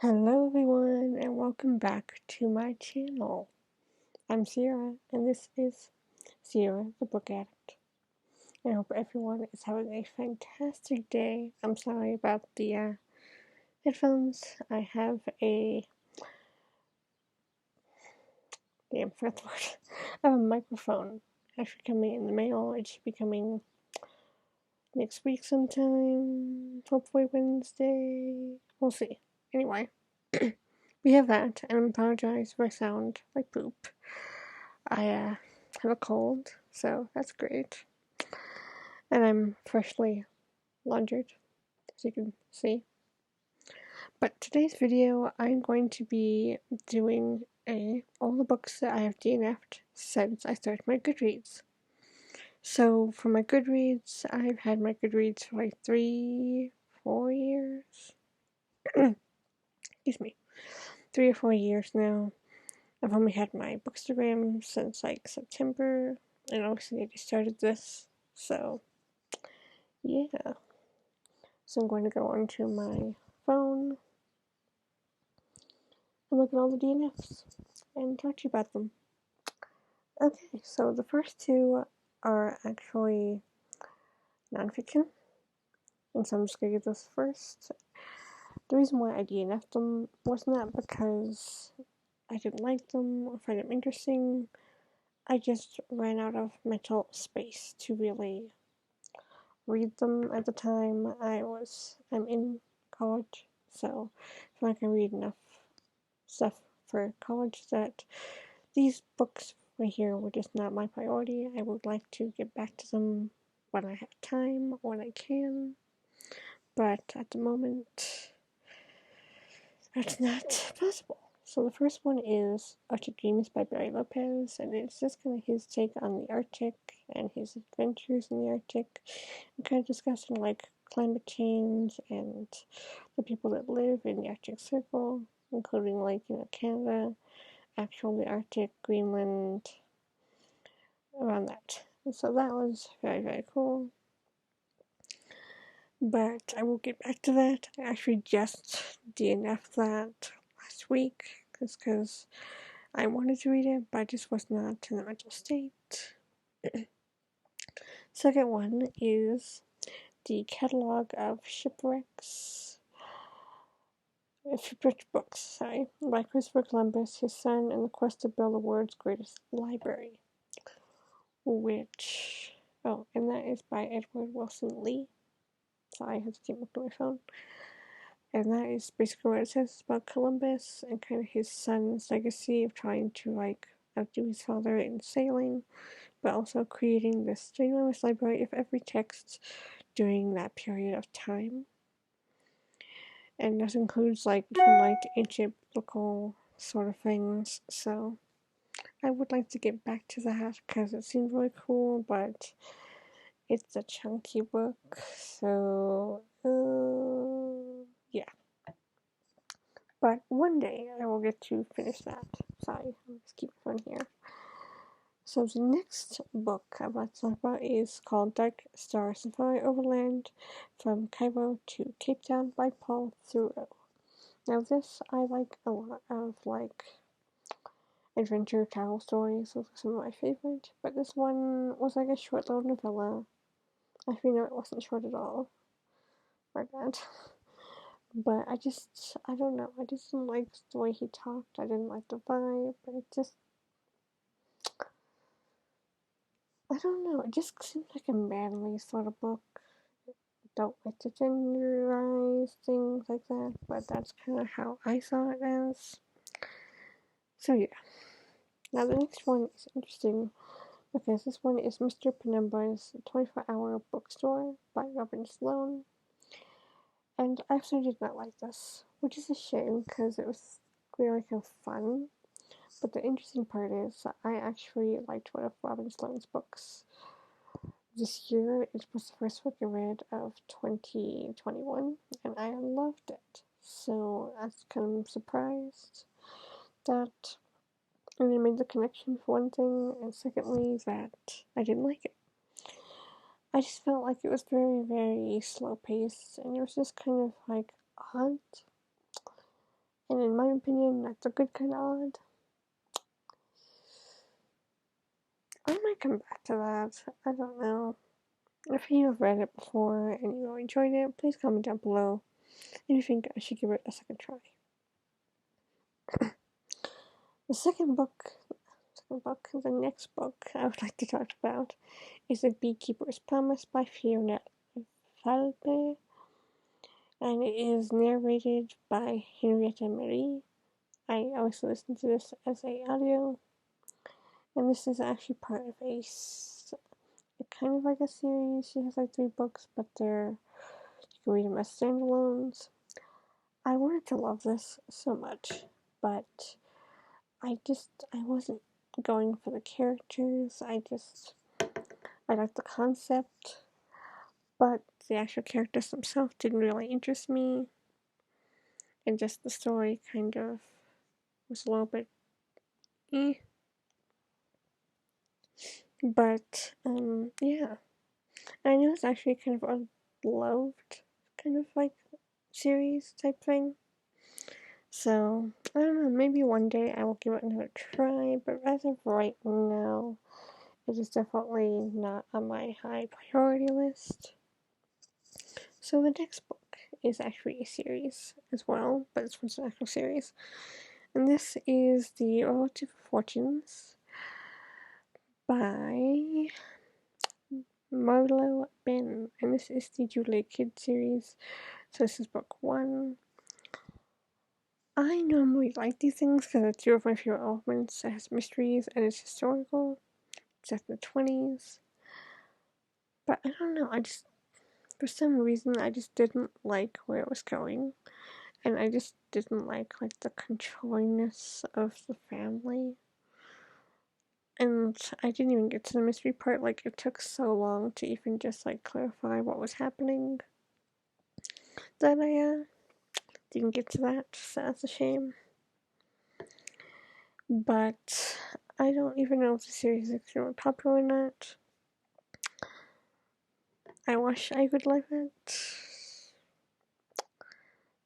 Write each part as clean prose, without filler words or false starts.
Hello everyone and welcome back to my channel. I'm Sierra and this is Sierra the Book Addict. I hope everyone is having a fantastic day. I'm sorry about the headphones. I have a I have a microphone actually coming in the mail. It should be coming next week sometime, hopefully Wednesday. We'll see. Anyway. We have that, and I apologize if I sound like poop. I have a cold, so that's great. And I'm freshly laundered, as you can see. But today's video, I'm going to be doing all the books that I have DNF'd since I started my Goodreads. So for my Goodreads, I've had my Goodreads for like 3-4 years. Excuse me. 3 or 4 years now. I've only had my Bookstore since like September, and obviously I just started this, so yeah. So I'm going to go onto my phone and look at all the DNFs and talk to you about them. Okay, so the first two are actually nonfiction, and so I'm just going to get this first. The reason why I DNF'd them was not because I didn't like them or find them interesting. I just ran out of mental space to really read them at the time. I'm in college, so I feel like I read enough stuff for college that these books right here were just not my priority. I would like to get back to them when I have time, when I can, but at the moment, that's not possible. So the first one is Arctic Dreams by Lopez, and it's just kind of his take on the Arctic and his adventures in the Arctic, and kind of discussing like climate change and the people that live in the Arctic Circle, including like, Canada, actually the Arctic, Greenland, around that. And so that was very, very cool. But I will get back to that. I actually just DNF'd that last week, just because I wanted to read it, but I just was not in the mental state. Second one is the Catalog of Shipwrecks. Shipwrecked Books, by Christopher Columbus, his son, and the quest to build the world's greatest library. And that is by Edward Wilson Lee. Sorry, I have to keep looking at my phone. And that is basically what it says about Columbus and kind of his son's legacy of trying to outdo his father in sailing, but also creating this ginormous library of every text during that period of time. And this includes even ancient biblical sort of things. So I would like to get back to that because it seems really cool, but it's a chunky book, so yeah. But one day I will get to finish that. Sorry, I'll just keep my phone here. So the next book I'd like to talk about is called Dark Star Safari Overland from Cairo to Cape Town by Paul Theroux. Now this I like a lot of adventure travel stories. Those are some of my favorite. But this one was like a short little novella. Actually, no, it wasn't short at all. My bad. But I don't know. I just didn't like the way he talked. I didn't like the vibe. I don't know. It just seemed like a manly sort of book. I don't like to genderize things like that, but that's kind of how I saw it as. So yeah. Now the next one is interesting because this one is Mr. Penumbra's 24-Hour Bookstore by Robin Sloan. And I actually did not like this, which is a shame because it was really kind of fun. But the interesting part is that I actually liked one of Robin Sloan's books this year. It was the first book I read of 2021, and I loved it. So I was kind of surprised that I made the connection for one thing, and secondly, that I didn't like it. I just felt like it was very, very slow paced, and it was just kind of odd. And in my opinion, that's a good kind of odd. I might come back to that. I don't know. If you have read it before and you enjoyed it, please comment down below if you think I should give it a second try. The next book I would like to talk about is The Beekeeper's Promise by Fiona Falbe, and it is narrated by Henrietta Marie. I also listen to this as a audio, and this is actually part of a kind of like a series. She has like 3 books, but you can read them as standalones. I wanted to love this so much, but I wasn't going for the characters. I liked the concept, but the actual characters themselves didn't really interest me, and just the story kind of was a little bit But, yeah. I know it's actually kind of a loved kind of like series type thing. So, I don't know, maybe one day I will give it another try, but as of right now, it is definitely not on my high priority list. So the next book is actually a series as well, but this one's an actual series. And this is The Relative Fortunes by Marlo Ben, and this is the Julia Kidd series. So this is book 1. I normally like these things because it's 2 of my favorite elements. It has mysteries and it's historical. It's set in the 20s. But I don't know, for some reason, I just didn't like where it was going. And I just didn't like the controllingness of the family. And I didn't even get to the mystery part. It took so long to even just clarify what was happening that I didn't get to that, so that's a shame. But I don't even know if the series is extremely popular or not. I wish I could love it.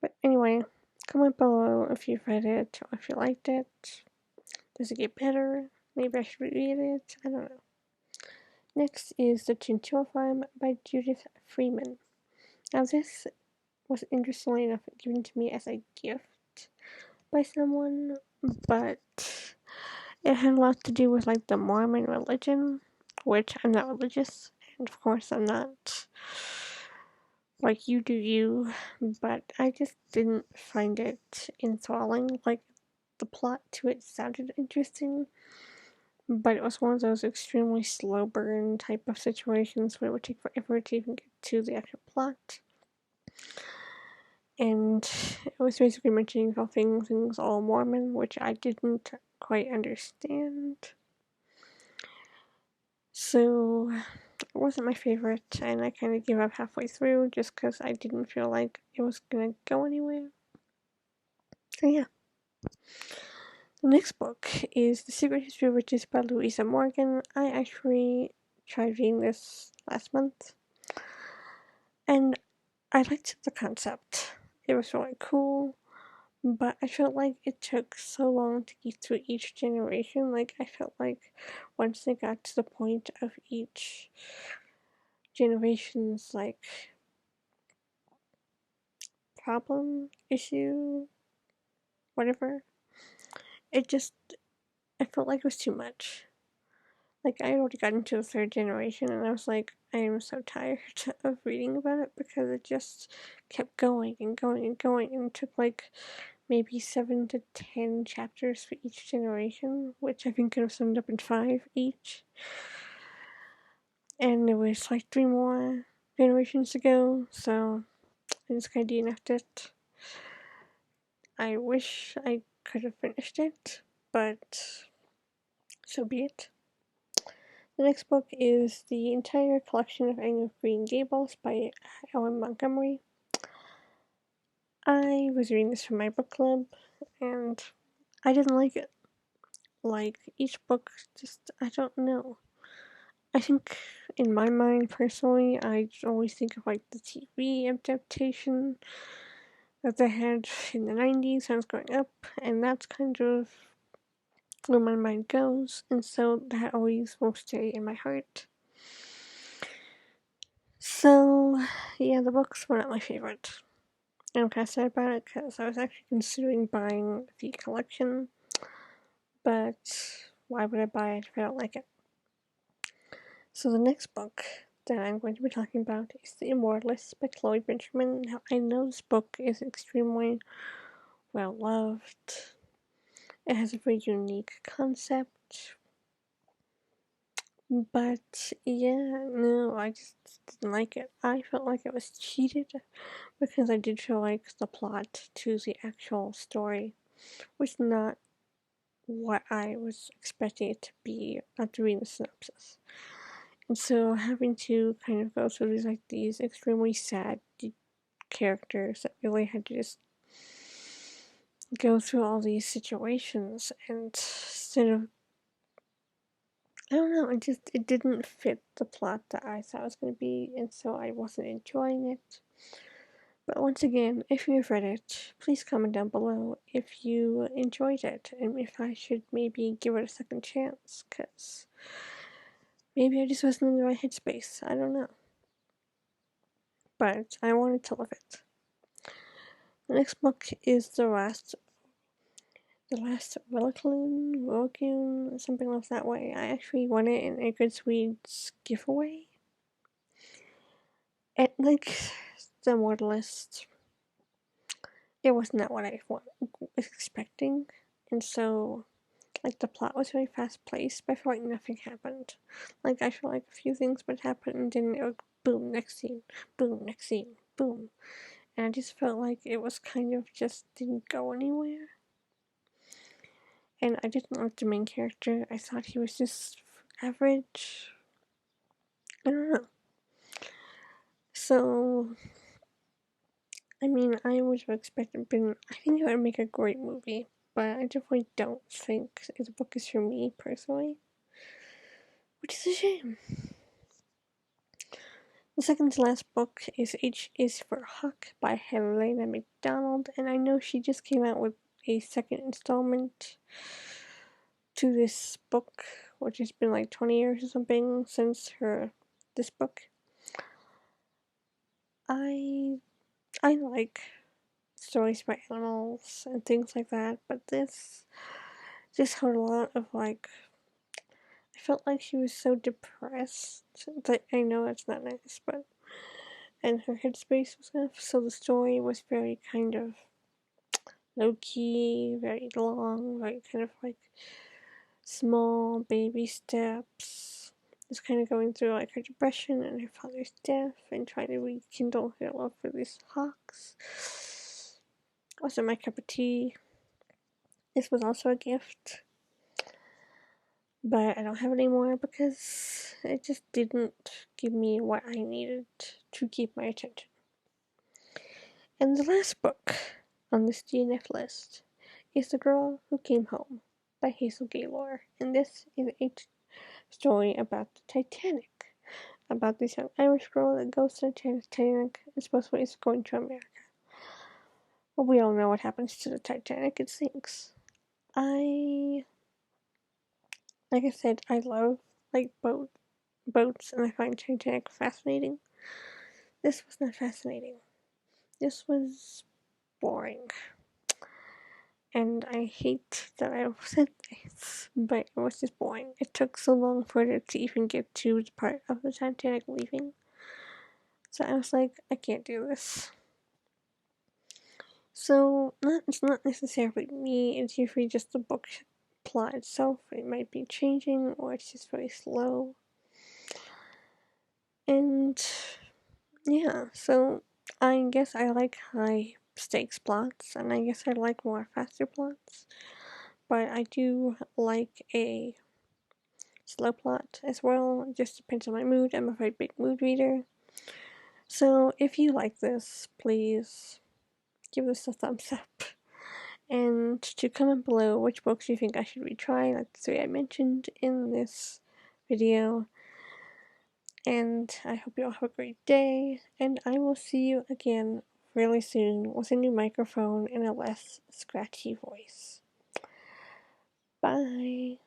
But anyway, comment below if you've read it or if you liked it. Does it get better? Maybe I should reread it. I don't know. Next is The Chinchilla Farm by Judith Freeman. Now this was interestingly enough given to me as a gift by someone, but it had a lot to do with the Mormon religion, which I'm not religious, and of course I'm not. You do you, but I just didn't find it enthralling. The plot to it sounded interesting, but it was one of those extremely slow burn type of situations where it would take forever to even get to the actual plot. And it was basically mentioning how things all Mormon, which I didn't quite understand. So it wasn't my favorite, and I kind of gave up halfway through just because I didn't feel like it was gonna go anywhere. So yeah. The next book is The Secret History of Riches by Louisa Morgan. I actually tried reading this last month, and I liked the concept. It was really cool, but I felt like it took so long to get through each generation. I felt like once they got to the point of each generation's problem, issue, whatever, I felt like it was too much. I had already gotten to the 3rd generation, and I was like, I am so tired of reading about it because it just kept going and going and going, and it took maybe 7 to 10 chapters for each generation, which I think could have summed up in 5 each. And there was 3 more generations to go, so I just kind of DNF'd it. I wish I could have finished it, but so be it. The next book is the entire collection of Anne of Green Gables by Ellen Montgomery. I was reading this for my book club, and I didn't like it. Each book, I don't know. I think, in my mind, personally, I always think of the TV adaptation that they had in the 90s when I was growing up, and that's kind of where my mind goes, and so that always will stay in my heart. So, yeah, the books were not my favorite. I'm kind of sad about it because I was actually considering buying the collection, but why would I buy it if I don't like it? So the next book that I'm going to be talking about is The Immortalists by Chloe Benjamin. Now, I know this book is extremely well loved. It has a very unique concept. But yeah, no, I just didn't like it. I felt like it was cheated because I did feel like the plot to the actual story was not what I was expecting it to be after reading the synopsis. And so having to kind of go through these extremely sad characters that really had to just go through all these situations, and instead of, I don't know, it didn't fit the plot that I thought it was going to be, and so I wasn't enjoying it. But once again, if you've read it, please comment down below if you enjoyed it, and if I should maybe give it a second chance, because maybe I just wasn't in the right headspace, I don't know. But I wanted to love it. The next book is The Last Reliquin, something like that way. I actually won it in a Goodreads giveaway. And like The Immortalists, it was not what I was expecting, and so like the plot was very fast paced, but I felt like nothing happened. Like I felt like a few things would happen, and then it would boom, next scene, boom, next scene, boom, and I just felt like it was kind of just didn't go anywhere. And I didn't like the main character. I thought he was just average. I don't know. So, I mean, I would have expected, I think it would make a great movie, but I definitely don't think the book is for me personally, which is a shame. The second to last book is H is for Huck by Helena Mcdonald, and I know she just came out with a second installment to this book, which has been like 20 years or something since this book. I like stories about animals and things like that, but this had a lot of like, I felt like she was so depressed that I know that's not nice, but, and her headspace was off, so the story was very kind of low-key, very long, very kind of like small baby steps. Just kind of going through like her depression and her father's death and trying to rekindle her love for these hawks. Wasn't my cup of tea. This was also a gift, but I don't have it anymore because it just didn't give me what I needed to keep my attention. And the last book on this DNF list is The Girl Who Came Home by Hazel Gaylor, and this is a story about the Titanic, about this young Irish girl that goes to the Titanic and supposedly is going to America. Well, we all know what happens to the Titanic, it sinks. Like I said, I love like boats, and I find Titanic fascinating. This was not fascinating. This was boring. And I hate that I said this, but it was just boring. It took so long for it to even get to the part of the Titanic leaving. So I was like, I can't do this. So, it's not necessarily me, it's usually just the book plot itself. It might be changing, or it's just very slow. And, yeah, so I guess I like high stakes plots, and I guess I like more faster plots. But I do like a slow plot as well. It just depends on my mood. I'm a very big mood reader. So if you like this, please give this a thumbs up. And to comment below which books you think I should retry, like the 3 I mentioned in this video. And I hope you all have a great day, and I will see you again really soon with a new microphone and a less scratchy voice. Bye!